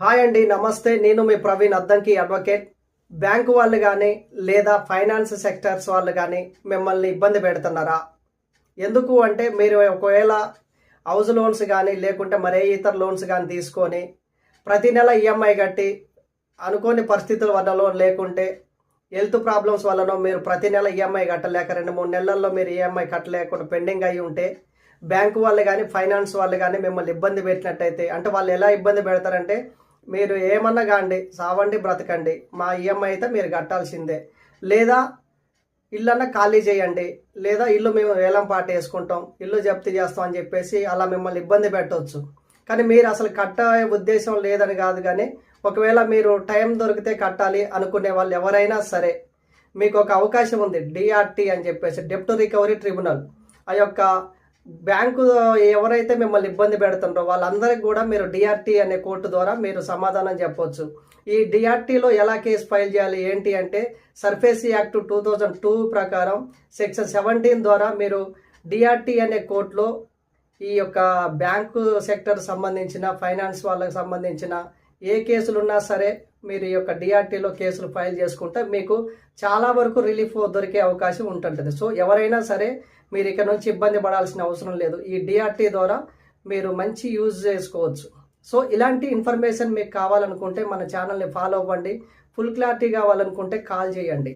Hi అండి, నమస్తే. నేను మీ ప్రవీణ్ అద్దంకి అడ్వకేట్. బ్యాంకు వాళ్ళు కానీ లేదా ఫైనాన్స్ సెక్టర్స్ వాళ్ళు కానీ మిమ్మల్ని ఇబ్బంది పెడుతున్నారా? ఎందుకు అంటే మీరు ఒకవేళ హౌస్ లోన్స్ కానీ లేకుంటే మరే ఇతర లోన్స్ కానీ తీసుకొని ప్రతి నెల ఈఎంఐ కట్టి అనుకోని పరిస్థితుల వల్ల లేకుంటే హెల్త్ ప్రాబ్లమ్స్ వల్లనో మీరు ప్రతి నెల ఈఎంఐ కట్టలేక 2-3 నెలల్లో మీరు ఈఎంఐ కట్టలేకుండా పెండింగ్ అయ్యి ఉంటే బ్యాంకు వాళ్ళు కానీ ఫైనాన్స్ వాళ్ళు కానీ మిమ్మల్ని ఇబ్బంది పెట్టినట్టయితే, అంటే వాళ్ళు ఎలా ఇబ్బంది పెడతారంటే, మీరు ఏమన్నా కాండి, సావండి, బ్రతకండి, మా ఈఎంఐ అయితే మీరు కట్టాల్సిందే, లేదా ఇల్లన్నా ఖాళీ చేయండి, లేదా ఇల్లు మేము వేలం పాట వేసుకుంటాం, ఇల్లు జప్తీ చేస్తాం అని చెప్పేసి అలా మిమ్మల్ని ఇబ్బంది పెట్టవచ్చు. కానీ మీరు అసలు కట్టే ఉద్దేశం లేదని కాదు, కానీ ఒకవేళ మీరు టైం దొరికితే కట్టాలి అనుకునే వాళ్ళు ఎవరైనా సరే మీకు ఒక అవకాశం ఉంది. డిఆర్టీ అని చెప్పేసి, డెప్ట్ రికవరీ ట్రిబ్యునల్. ఆ యొక్క బ్యాంకు ఎవరైతే మిమ్మల్ని ఇబ్బంది పెడుతుంటారో వాళ్ళందరికీ కూడా మీరు డిఆర్టీ అనే కోర్టు ద్వారా మీరు సమాధానం చెప్పొచ్చు. ఈ డిఆర్టీలో ఎలా కేసు ఫైల్ చేయాలి ఏంటి అంటే, సర్ఫేసీ యాక్ట్ 2002 ప్రకారం సెక్షన్ 17 ద్వారా మీరు డిఆర్టీ అనే కోర్టులో ఈ యొక్క బ్యాంకు సెక్టర్ సంబంధించిన, ఫైనాన్స్ వాళ్ళకి సంబంధించిన ఏ కేసులున్నా సరే మీరు ఈ యొక్క డిఆర్టీలో కేసులు ఫైల్ చేసుకుంటే మీకు చాలా వరకు రిలీఫ్ దొరికే అవకాశం ఉంటుంటుంది. సో ఎవరైనా సరే మీరు ఇక్కడ నుంచి ఇబ్బంది పడాల్సిన అవసరం లేదు. ఈ డిఆర్టీ ద్వారా మీరు మంచి యూజ్ చేసుకోవచ్చు. సో ఇలాంటి ఇన్ఫర్మేషన్ మీకు కావాలనుకుంటే మన ఛానల్ని ఫాలో అవ్వండి. ఫుల్ క్లారిటీ కావాలనుకుంటే కాల్ చేయండి.